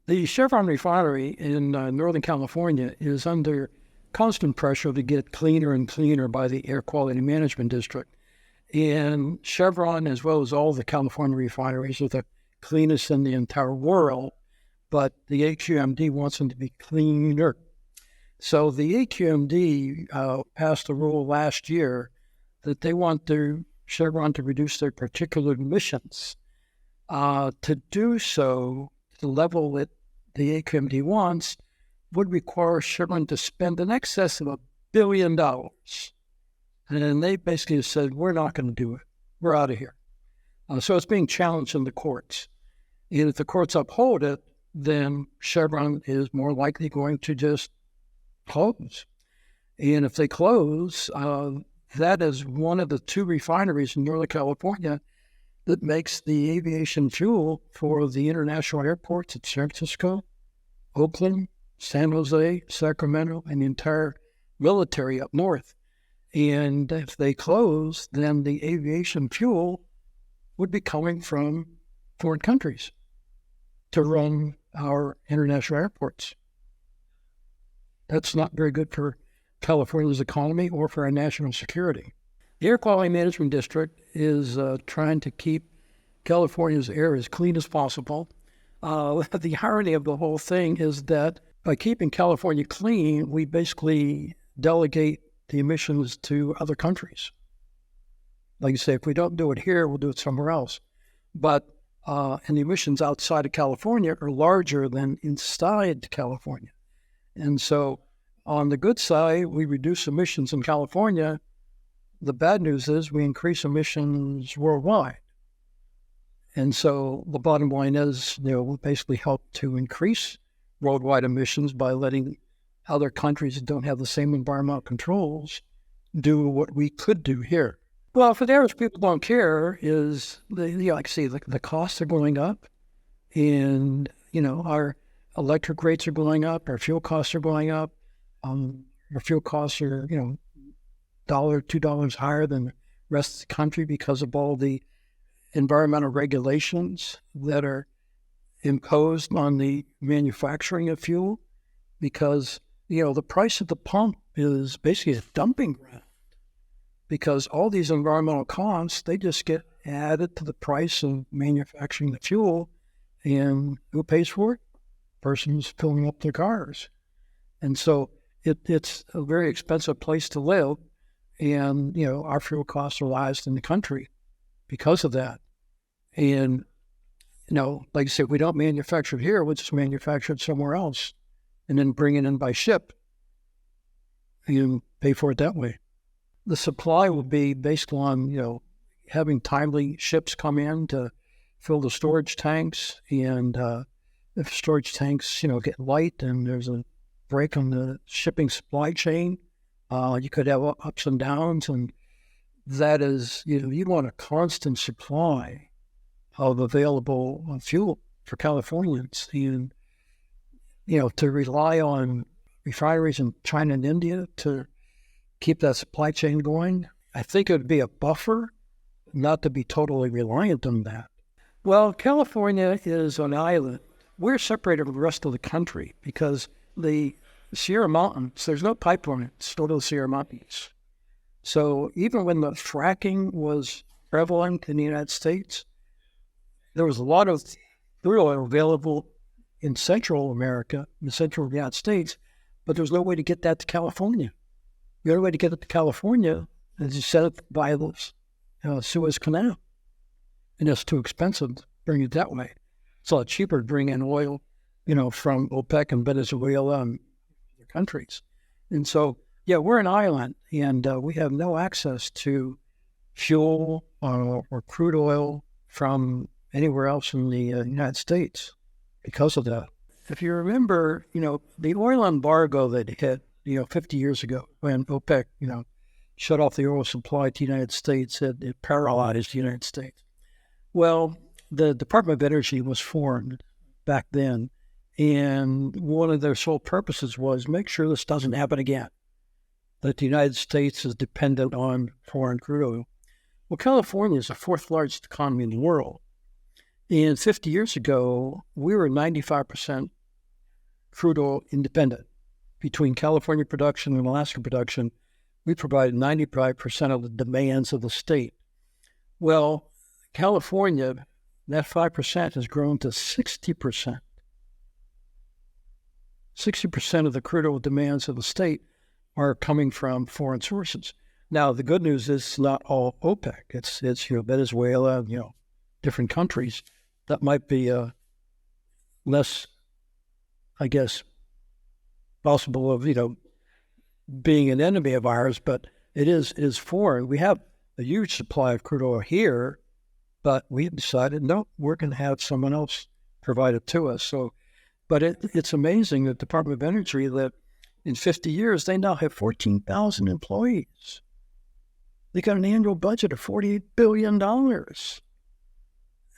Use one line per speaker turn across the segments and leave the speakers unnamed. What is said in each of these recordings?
The Chevron refinery in Northern California is under constant pressure to get cleaner and cleaner by the Air Quality Management District. And Chevron, as well as all the California refineries, are the cleanest in the entire world, but the AQMD wants them to be cleaner. So the AQMD passed a rule last year that they want Chevron to reduce their particulate emissions. To do so, the level that the AQMD wants would require Chevron to spend in excess of $1 billion. And they basically said, we're not going to do it. We're out of here. So it's being challenged in the courts. And if the courts uphold it, then Chevron is more likely going to just close. And if they close, that is one of the two refineries in Northern California that makes the aviation fuel for the international airports at San Francisco, Oakland, San Jose, Sacramento, and the entire military up north. And if they close, then the aviation fuel would be coming from foreign countries to run our international airports. That's not very good for California's economy or for our national security. The Air Quality Management District is trying to keep California's air as clean as possible. The irony of the whole thing is that by keeping California clean, we basically delegate the emissions to other countries. Like you say, if we don't do it here, we'll do it somewhere else. But and the emissions outside of California are larger than inside California. And so on the good side, we reduce emissions in California. The bad news is we increase emissions worldwide. And so the bottom line is, we basically help to increase worldwide emissions by letting other countries that don't have the same environmental controls do what we could do here. Well, for the average people don't care is, the costs are going up, and, our electric rates are going up, our fuel costs are going up. Our fuel costs are, $1, $2 higher than the rest of the country because of all the environmental regulations that are imposed on the manufacturing of fuel, because, the price at the pump is basically a dumping ground, because all these environmental costs, they just get added to the price of manufacturing the fuel, and who pays for it? Persons filling up their cars. And so it's a very expensive place to live, and, our fuel costs are the highest in the country because of that. And, like I said, we don't manufacture it here, we just manufacture it somewhere else and then bring it in by ship and pay for it that way. The supply will be based on, having timely ships come in to fill the storage tanks. And if storage tanks, get light and there's a break on the shipping supply chain, you could have ups and downs. And that is, you want a constant supply of available fuel for Californians. And, to rely on refineries in China and India to keep that supply chain going, I think it would be a buffer, not to be totally reliant on that. Well, California is an island. We're separated from the rest of the country because the Sierra Mountains, there's no pipelines to the Sierra Mountains. So even when the fracking was prevalent in the United States, there was a lot of crude oil available in Central America, in the central United States, but there was no way to get that to California. The only way to get it to California is to set it by the Suez Canal. And it's too expensive to bring it that way. It's a lot cheaper to bring in oil, from OPEC and Venezuela and other countries. And so, we're an island, and we have no access to fuel or crude oil from anywhere else in the United States because of that. If you remember, the oil embargo that hit, 50 years ago when OPEC, shut off the oil supply to the United States, it paralyzed the United States. Well, the Department of Energy was formed back then, and one of their sole purposes was make sure this doesn't happen again, that the United States is dependent on foreign crude oil. Well, California is the fourth largest economy in the world, And 50 years ago, we were 95% crude oil independent. Between California production and Alaska production, we provided 95% of the demands of the state. Well, California, that 5% has grown to 60%. 60% of the crude oil demands of the state are coming from foreign sources. Now, the good news is not all OPEC. It's Venezuela, different countries that might be less, I guess, possible of, being an enemy of ours, but it is foreign. We have a huge supply of crude oil here, but we decided, no, we're going to have someone else provide it to us. So, but it's amazing that the Department of Energy, that in 50 years, they now have 14,000 employees. They got an annual budget of $48 billion.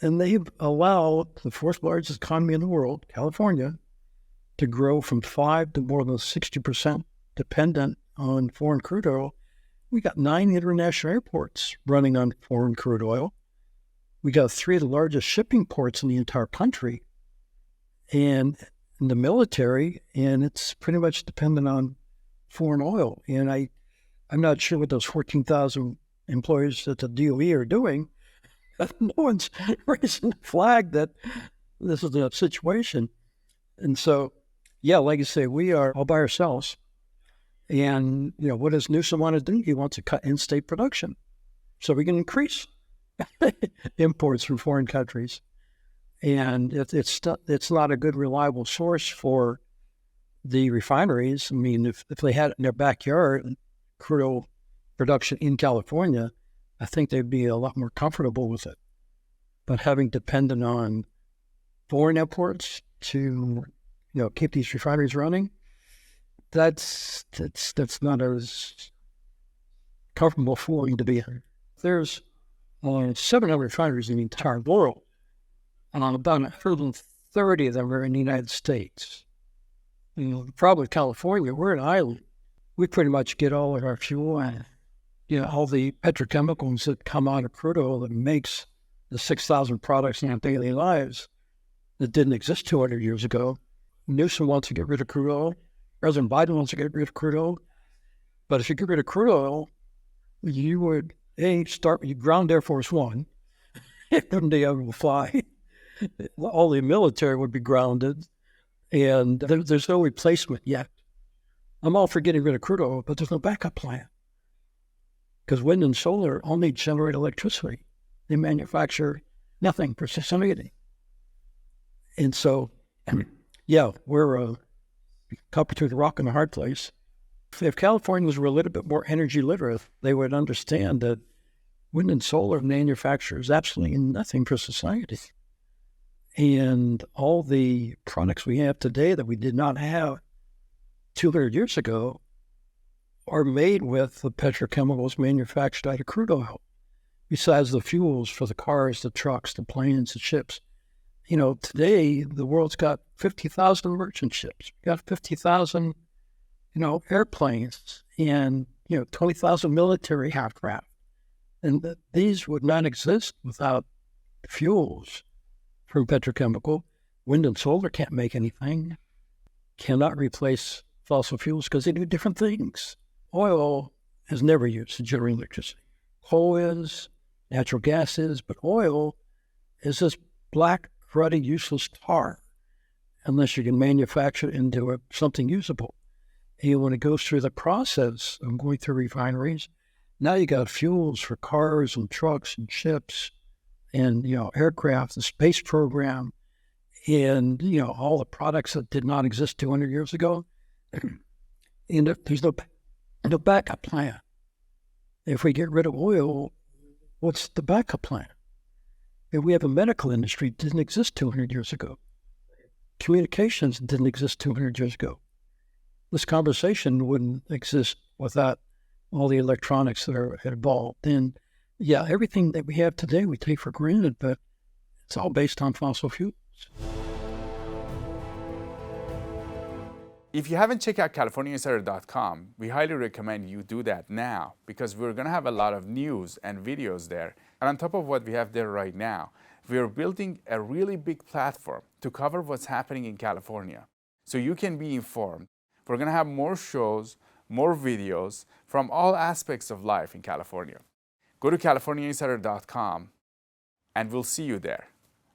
And they've allowed the fourth largest economy in the world, California, to grow from 5 to more than 60% dependent on foreign crude oil. We got 9 international airports running on foreign crude oil. We got 3 of the largest shipping ports in the entire country, and in the military, and it's pretty much dependent on foreign oil. And I'm not sure what those 14,000 employees at the DOE are doing. No one's raising the flag that this is a situation. And so, yeah, like I say, we are all by ourselves. And, what does Newsom want to do? He wants to cut in-state production so we can increase imports from foreign countries. And it's not a good, reliable source for the refineries. I mean, if they had it in their backyard, crude oil production in California, I think they'd be a lot more comfortable with it. But having dependent on foreign imports to, keep these refineries running, that's not as comfortable feeling to be. There's 700 refineries in the entire world, and about 130 of them are in the United States. The problem with California, we're an island. We pretty much get all of our fuel and all the petrochemicals that come out of crude oil that makes the 6,000 products in our daily lives that didn't exist 200 years ago. Newsom wants to get rid of crude oil. President Biden wants to get rid of crude oil. But if you get rid of crude oil, you would, you ground Air Force One. It wouldn't be able to fly. All the military would be grounded. And there's no replacement yet. I'm all for getting rid of crude oil, but there's no backup plan. Because wind and solar only generate electricity. They manufacture nothing for society. And so, we're caught between the rock and the hard place. If Californians were a little bit more energy literate, they would understand that wind and solar manufactures absolutely nothing for society. And all the products we have today that we did not have 200 years ago are made with the petrochemicals manufactured out of crude oil, besides the fuels for the cars, the trucks, the planes, the ships. Today, the world's got 50,000 merchant ships. We've got 50,000, airplanes and, 20,000 military aircraft. And these would not exist without fuels from petrochemical. Wind and solar can't make anything, cannot replace fossil fuels because they do different things. Oil is never used to generate electricity. Coal is, natural gas is, but oil is this black, cruddy, useless tar unless you can manufacture it into something usable. And when it goes through the process of going through refineries, now you got fuels for cars and trucks and ships and, aircraft, the space program, and, all the products that did not exist 200 years ago. And there's no backup plan. If we get rid of oil, what's the backup plan? If we have a medical industry that didn't exist 200 years ago. Communications didn't exist 200 years ago. This conversation wouldn't exist without all the electronics that are involved. And everything that we have today we take for granted, but it's all based on fossil fuels.
If you haven't checked out CaliforniaInsider.com, we highly recommend you do that now because we're going to have a lot of news and videos there. And on top of what we have there right now, we are building a really big platform to cover what's happening in California so you can be informed. We're going to have more shows, more videos from all aspects of life in California. Go to CaliforniaInsider.com and we'll see you there.